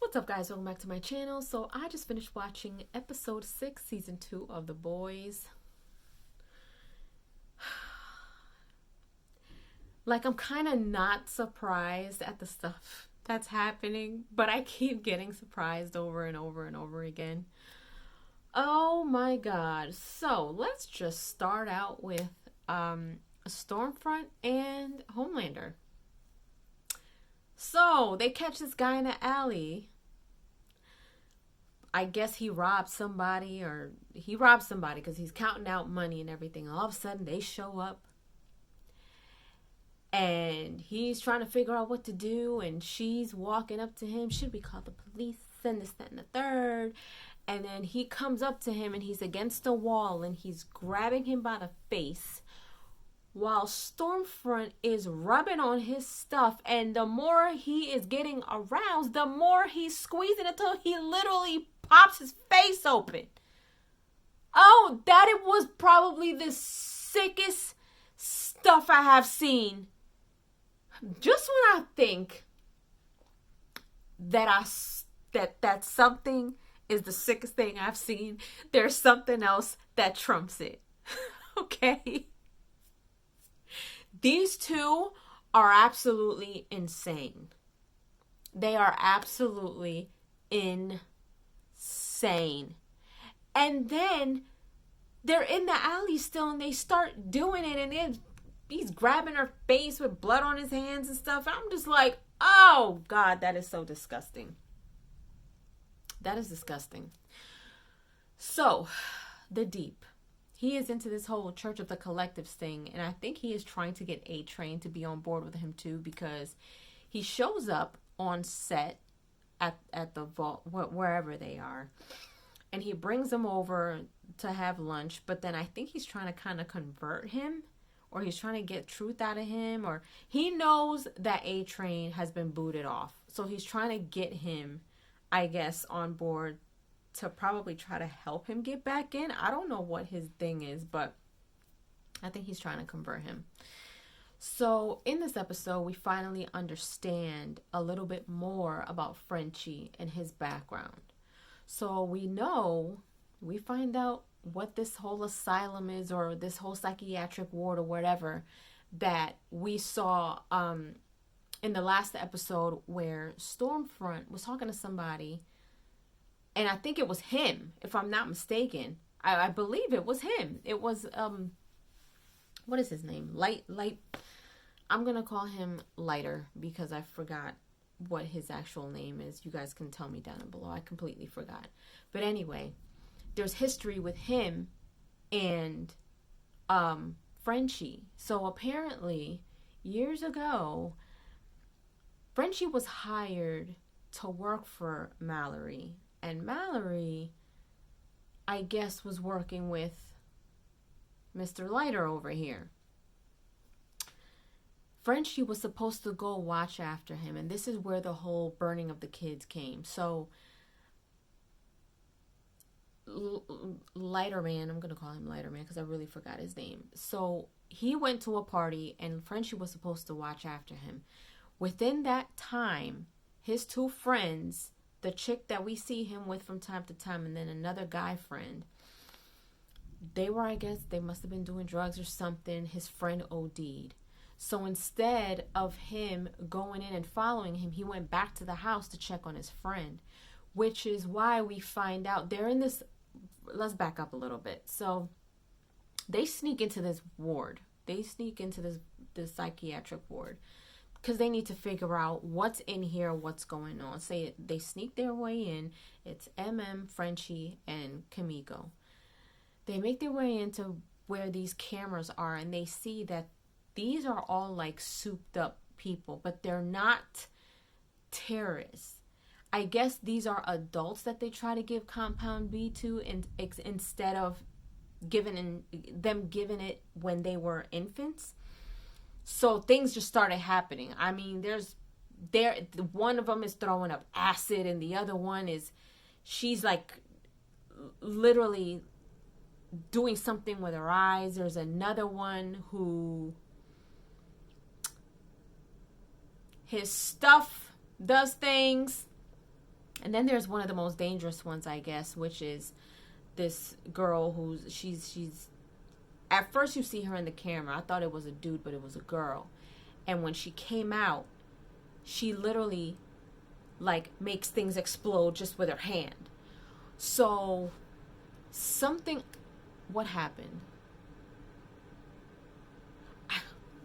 What's up, guys? Welcome back to my channel. So I just finished watching episode 6 season 2 of The Boys. Like, I'm kind of not surprised at the stuff that's happening, but I keep getting surprised over and over and over again. Oh my god. So let's just start out with Stormfront and Homelander. So they catch this guy in the alley. I guess he robbed somebody, because he's counting out money and everything. All of a sudden they show up and he's trying to figure out what to do, and she's walking up to him. Should we call the police? And this, that, and the third. And then he comes up to him and he's against the wall and he's grabbing him by the face while Stormfront is rubbing on his stuff. And the more he is getting aroused, the more he's squeezing until he literally pops his face open. Oh, that it was probably the sickest stuff I have seen. Just when I think that that something is the sickest thing I've seen, there's something else that trumps it. Okay? These two are absolutely insane. They are absolutely insane. And then they're in the alley still and they start doing it, and then he's grabbing her face with blood on his hands and stuff. I'm just like, oh God, that is so disgusting. That is disgusting. So, the Deep. He is into this whole Church of the Collectives thing, and I think he is trying to get A-Train to be on board with him too, because he shows up on set at the vault, wherever they are, and he brings them over to have lunch, but then I think he's trying to kind of convert him, or he's trying to get truth out of him, or he knows that A-Train has been booted off, so he's trying to get him, I guess, on board to probably try to help him get back in. I don't know what his thing is, but I think he's trying to convert him. So in this episode, we finally understand a little bit more about Frenchie and his background. So we find out what this whole asylum is, or this whole psychiatric ward or whatever that we saw in the last episode, where Stormfront was talking to somebody. And I think it was him, if I'm not mistaken. I believe it was him. It was, what is his name? Light. I'm going to call him Lighter, because I forgot what his actual name is. You guys can tell me down below. I completely forgot. But anyway, there's history with him and Frenchie. So apparently, years ago, Frenchie was hired to work for Mallory. And Mallory, I guess, was working with Mr. Lighter over here. Frenchie was supposed to go watch after him. And this is where the whole burning of the kids came. So, Lighter Man, I'm going to call him Lighter Man because I really forgot his name. So, he went to a party and Frenchie was supposed to watch after him. Within that time, his two friends, the chick that we see him with from time to time, and then another guy friend, they must have been doing drugs or something. His friend OD'd. So instead of him going in and following him, he went back to the house to check on his friend, which is why we find out they're in this. Let's back up a little bit. So they sneak into this ward. They sneak into this psychiatric ward, because they need to figure out what's in here, what's going on. Say they sneak their way in. It's Frenchie, and Kimiko. They make their way into where these cameras are, and they see that these are all like souped up people, but they're not terrorists. I guess these are adults that they try to give Compound B to, instead of giving it when they were infants. So things just started happening. I mean, one of them is throwing up acid, and the other one she's like literally doing something with her eyes. There's another one who his stuff does things. And then there's one of the most dangerous ones, I guess, which is this girl who's she's at first you see her in the camera. I thought it was a dude, but it was a girl. And when she came out, she literally like makes things explode just with her hand. So what happened?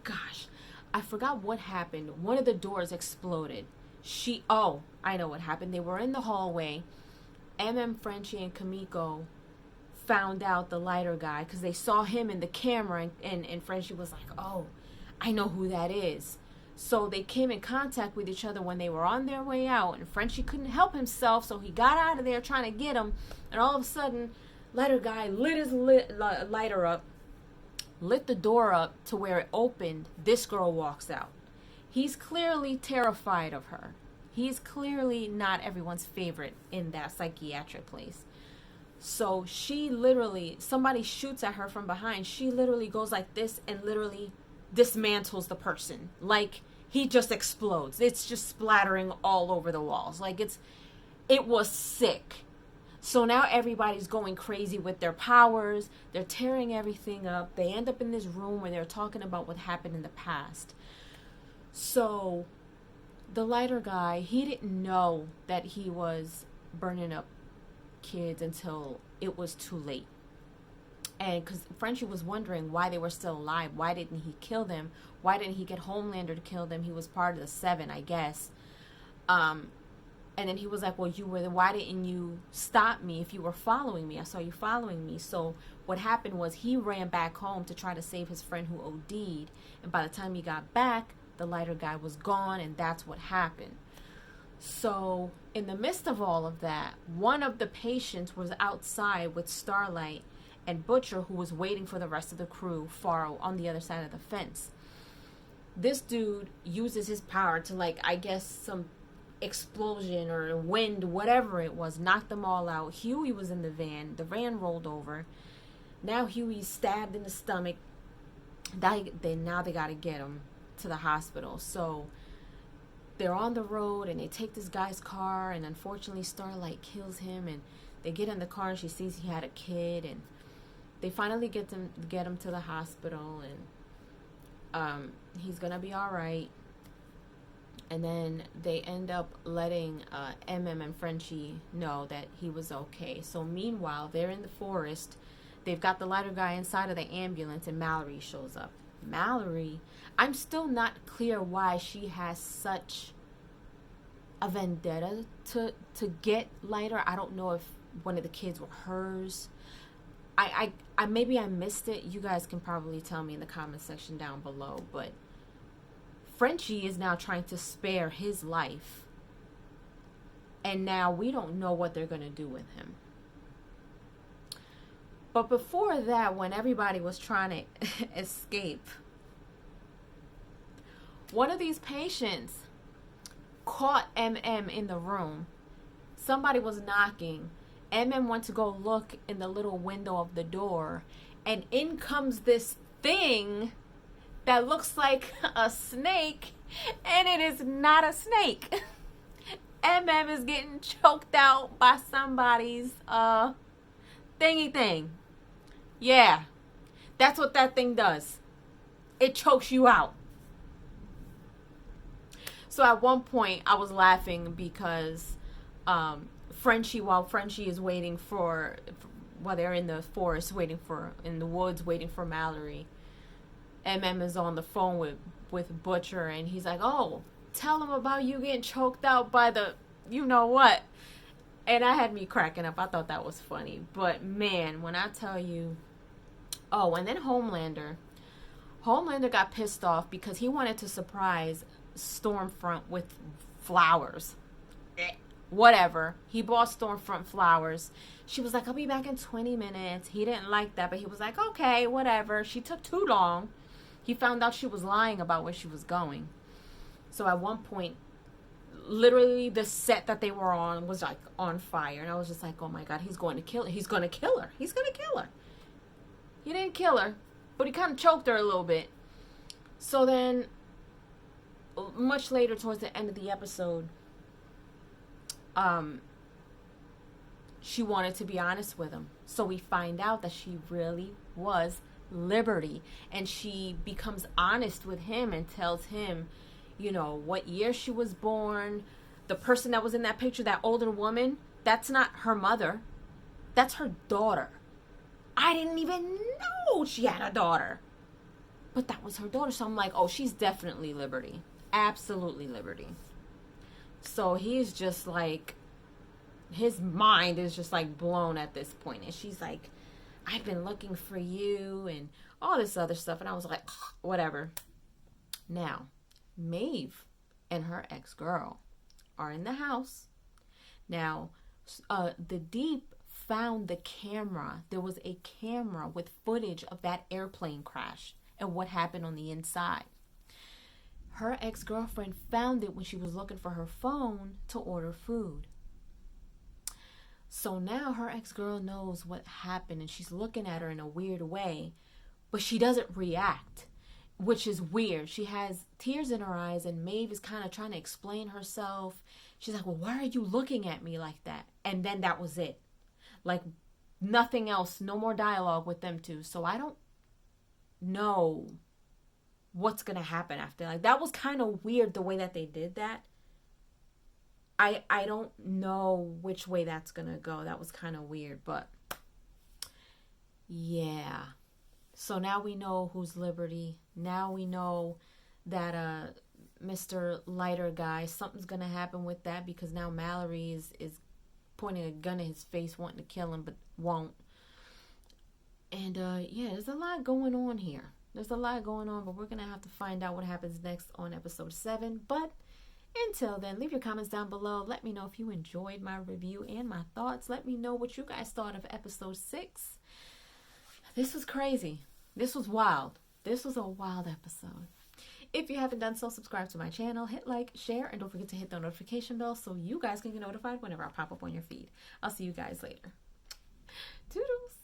Gosh, I forgot what happened. One of the doors exploded. I know what happened. They were in the hallway. Frenchie, and Kamiko found out the lighter guy because they saw him in the camera, and Frenchie was like, oh, I know who that is. So they came in contact with each other when they were on their way out, and Frenchie couldn't help himself, so he got out of there trying to get him, and all of a sudden, lighter guy lit his lighter up, lit the door up to where it opened. This girl walks out. He's clearly terrified of her. He's clearly not everyone's favorite in that psychiatric place. So somebody shoots at her from behind. She literally goes like this and literally dismantles the person. Like, he just explodes. It's just splattering all over the walls. Like, it was sick. So now everybody's going crazy with their powers. They're tearing everything up. They end up in this room where they're talking about what happened in the past. So the lighter guy, he didn't know that he was burning up kids until it was too late. And because Frenchie was wondering why they were still alive. Why didn't he kill them? Why didn't he get Homelander to kill them? He was part of the 7, I guess. And then he was like, well, why didn't you stop me if you were following me? I saw you following me. So what happened was he ran back home to try to save his friend who OD'd. And by the time he got back, the lighter guy was gone, and that's what happened. So in the midst of all of that, one of the patients was outside with Starlight and Butcher, who was waiting for the rest of the crew far on the other side of the fence. This dude uses his power to, like, I guess some explosion or wind, whatever it was, knocked them all out. Huey was in the van. The van rolled over. Now Huey's stabbed in the stomach. Now they got to get him to the hospital. So they're on the road and they take this guy's car, and unfortunately Starlight kills him, and they get in the car and she sees he had a kid, and they finally get him to the hospital, and he's gonna be all right. And then they end up letting and Frenchie know that he was okay. So meanwhile, they're in the forest. They've got the lighter guy inside of the ambulance, and Mallory shows up. Mallory, I'm still not clear why she has such a vendetta to get lighter. I don't know if one of the kids were hers. I maybe I missed it. You guys can probably tell me in the comment section down below. But Frenchie is now trying to spare his life, and now we don't know what they're going to do with him. But before that, when everybody was trying to escape, one of these patients caught MM in the room. Somebody was knocking. MM went to go look in the little window of the door, and in comes this thing that looks like a snake, and it is not a snake. MM is getting choked out by somebody's thingy thing. Yeah, that's what that thing does. It chokes you out. So at one point, I was laughing because while Frenchie is waiting while they're in the forest, in the woods, waiting for Mallory, MM is on the phone with Butcher, and he's like, oh, tell him about you getting choked out by the you-know-what. And that had me cracking up. I thought that was funny. But, man, when I tell you... Oh, and then Homelander got pissed off because he wanted to surprise Stormfront with flowers. Whatever. He bought Stormfront flowers. She was like, I'll be back in 20 minutes. He didn't like that, but he was like, okay, whatever. She took too long. He found out she was lying about where she was going. So at one point, literally the set that they were on was like on fire. And I was just like, oh my God, he's going to kill her. He's going to kill her. He's going to kill her. He didn't kill her, but he kind of choked her a little bit. So then, much later, towards the end of the episode, she wanted to be honest with him. So we find out that she really was Liberty. And she becomes honest with him and tells him, you know, what year she was born. The person that was in that picture, that older woman, that's not her mother. That's her daughter. I didn't even know she had a daughter. But that was her daughter. So I'm like, oh, she's definitely Liberty. Absolutely Liberty. So he's just like, his mind is just like blown at this point. And she's like, I've been looking for you and all this other stuff. And I was like, whatever. Now, Maeve and her ex-girl are in the house. Now, the Deep found the camera. There was a camera with footage of that airplane crash and what happened on the inside. Her ex-girlfriend found it when she was looking for her phone to order food. So now her ex-girl knows what happened and she's looking at her in a weird way, but she doesn't react, which is weird. She has tears in her eyes and Maeve is kind of trying to explain herself. She's like, well, why are you looking at me like that? And then that was it. Like nothing else, no more dialogue with them two. So I don't know what's going to happen after. Like that was kind of weird the way that they did that. I don't know which way that's going to go. That was kind of weird, but yeah. So now we know who's Liberty. Now we know that Mr. Lighter guy, something's going to happen with that because now Mallory is pointing a gun at his face wanting to kill him but won't. And yeah, there's a lot going on here. There's a lot going on, but we're going to have to find out what happens next on episode 7. But until then, leave your comments down below. Let me know if you enjoyed my review and my thoughts. Let me know what you guys thought of episode 6. This was crazy. This was wild. This was a wild episode. If you haven't done so, subscribe to my channel, hit like, share, and don't forget to hit the notification bell so you guys can get notified whenever I pop up on your feed. I'll see you guys later. Toodles.